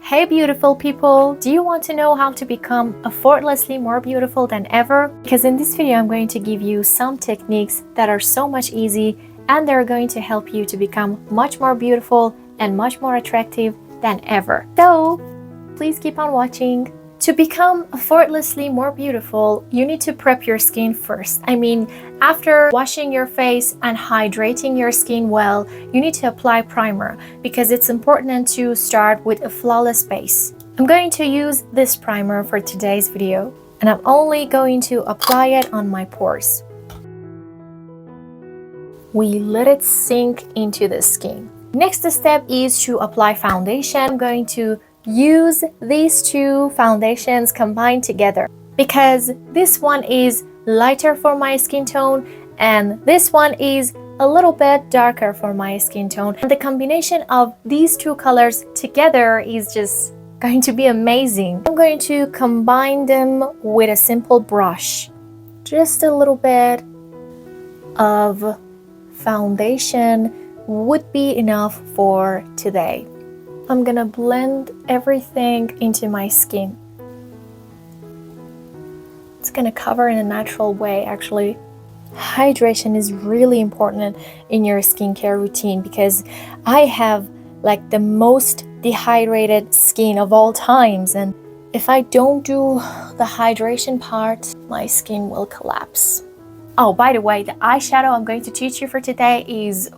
Hey beautiful people, do you want to know how to become effortlessly more beautiful than ever? Because in this video I'm going to give you some techniques that are so much easy and they're going to help you to become much more beautiful and much more attractive than ever. So please keep on watching. To become effortlessly more beautiful, you need to prep your skin first. After washing your face and hydrating your skin well, you need to apply primer because it's important to start with a flawless base. I'm going to use this primer for today's video, and I'm only going to apply it on my pores. We let it sink into the skin. Next step is to apply foundation. I'm going to use these two foundations combined together because this one is lighter for my skin tone and this one is a little bit darker for my skin tone, and the combination of these two colors together is just going to be amazing. I'm going to combine them with a simple brush. Just a little bit of foundation would be enough for today. I'm gonna blend everything into my skin. It's gonna cover in a natural way, actually. Hydration is really important in your skincare routine because I have like the most dehydrated skin of all times, and if I don't do the hydration part, my skin will collapse. Oh, by the way, the eyeshadow I'm going to teach you for today is,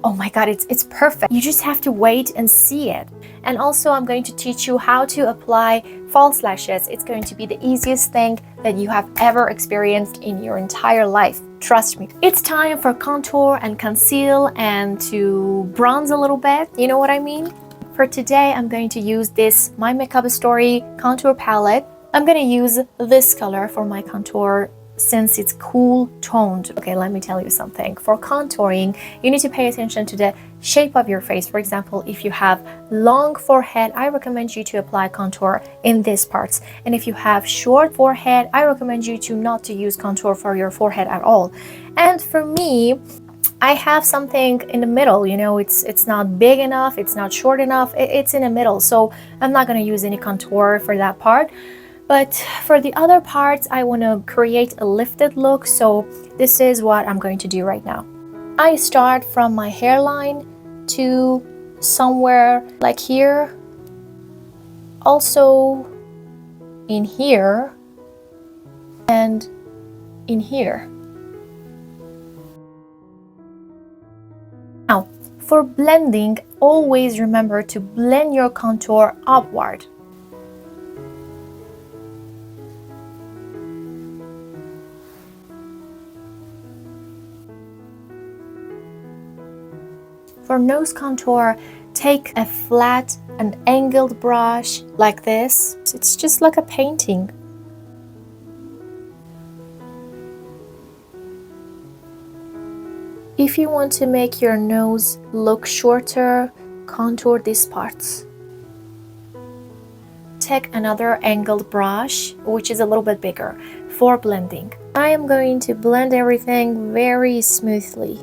oh my god, it's perfect. You just have to wait and see it. And also I'm going to teach you how to apply false lashes. It's going to be the easiest thing that you have ever experienced in your entire life. Trust me. It's time for contour and conceal and to bronze a little bit. You know what I mean? For today, I'm going to use this My Makeup Story contour palette. I'm going to use this color for my contour since it's cool toned. Okay, let me tell you something. For contouring, you need to pay attention to the shape of your face. For example, if you have long forehead, I recommend you to apply contour in these parts. And if you have short forehead, I recommend you to not to use contour for your forehead at all. And for me, I have something in the middle, you know, it's not big enough, it's not short enough, it's in the middle. So I'm not going to use any contour for that part. But for the other parts, I want to create a lifted look, so this is what I'm going to do right now. I start from my hairline to somewhere like here, also in here, and in here. Now, for blending, always remember to blend your contour upward. For nose contour, take a flat and angled brush like this. It's just like a painting. If you want to make your nose look shorter, contour these parts. Take another angled brush, which is a little bit bigger, for blending. I am going to blend everything very smoothly.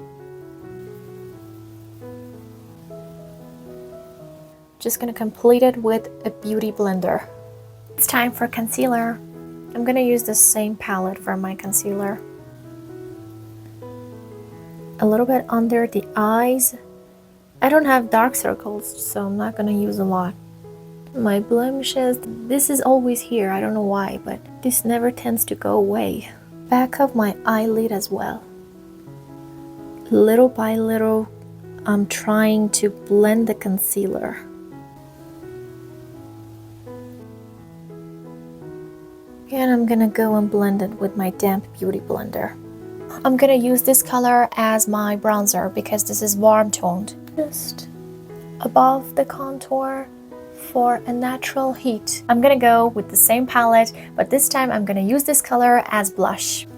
Just gonna complete it with a beauty blender. It's time for concealer. I'm gonna use the same palette for my concealer. A little bit under the eyes. I don't have dark circles, so I'm not gonna use a lot. My blemishes, this is always here, I don't know why, but this never tends to go away. Back of my eyelid as well. Little by little, I'm trying to blend the concealer. And I'm gonna go and blend it with my damp beauty blender. I'm gonna use this color as my bronzer because this is warm toned. Just above the contour for a natural heat. I'm gonna go with the same palette, but this time I'm gonna use this color as blush.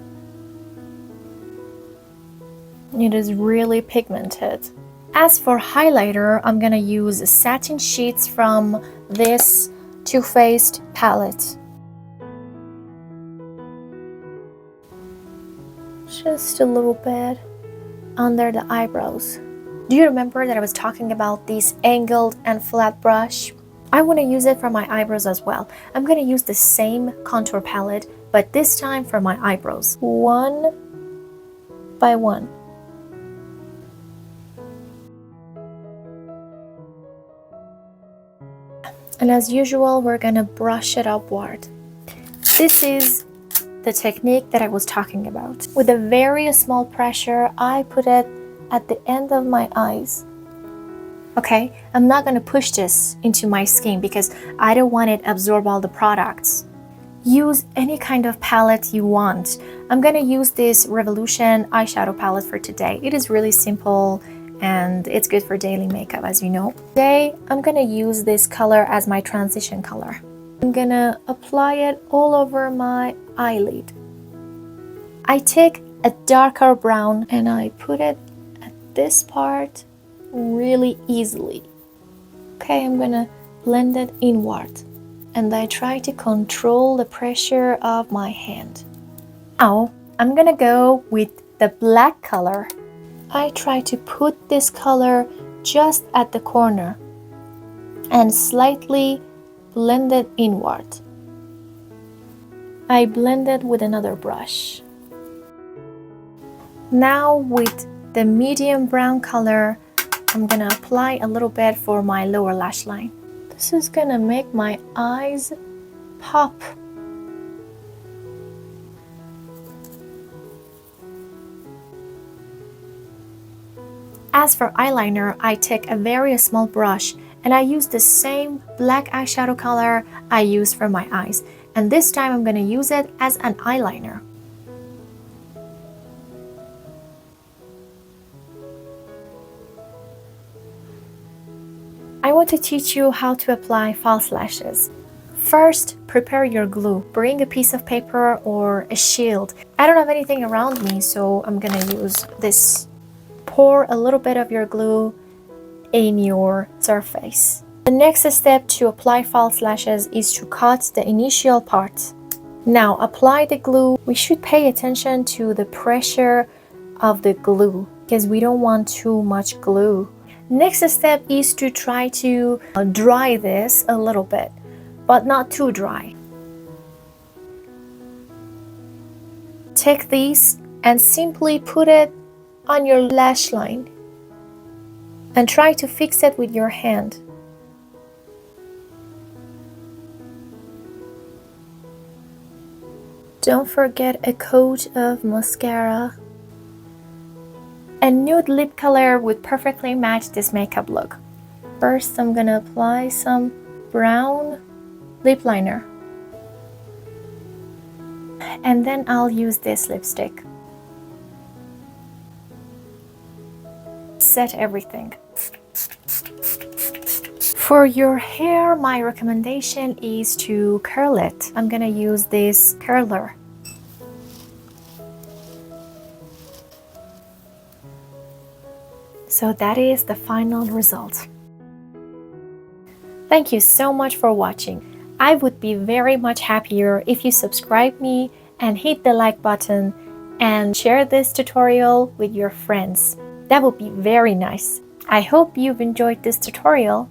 It is really pigmented. As for highlighter, I'm gonna use satin sheets from this Too Faced palette. Just a little bit under the eyebrows. Do you remember that I was talking about this angled and flat brush? I want to use it for my eyebrows as well. I'm going to use the same contour palette, but this time for my eyebrows. One by one. And as usual, we're going to brush it upward. This is the technique that I was talking about. With a very small pressure, I put it at the end of my eyes. Okay, I'm not going to push this into my skin because I don't want it to absorb all the products. Use any kind of palette you want. I'm going to use this Revolution eyeshadow palette for today. It is really simple and it's good for daily makeup, as you know. Today, I'm going to use this color as my transition color. I'm going to apply it all over my eyelid. I take a darker brown and I put it at this part really easily. Okay, I'm going to blend it inward. And I try to control the pressure of my hand. Now, I'm gonna go with the black color. I try to put this color just at the corner and slightly blend it inward. I blend it with another brush. Now with the medium brown color, I'm gonna apply a little bit for my lower lash line. This is gonna make my eyes pop. As for eyeliner, I take a very small brush and I use the same black eyeshadow color I use for my eyes. And this time I'm gonna use it as an eyeliner. I want to teach you how to apply false lashes. First, prepare your glue. Bring a piece of paper or a shield. I don't have anything around me, so I'm gonna use this. Pour a little bit of your glue in your surface. The next step to apply false lashes is to cut the initial part. Now apply the glue. We should pay attention to the pressure of the glue because we don't want too much glue. Next step is to try to dry this a little bit, but not too dry. Take these and simply put it on your lash line and try to fix it with your hand. Don't forget a coat of mascara. A nude lip color would perfectly match this makeup look. First, I'm gonna apply some brown lip liner. And then I'll use this lipstick. Set everything. For your hair, my recommendation is to curl it. I'm gonna use this curler. So that is the final result. Thank you so much for watching. I would be very much happier if you subscribe me and hit the like button and share this tutorial with your friends. That would be very nice. I hope you've enjoyed this tutorial.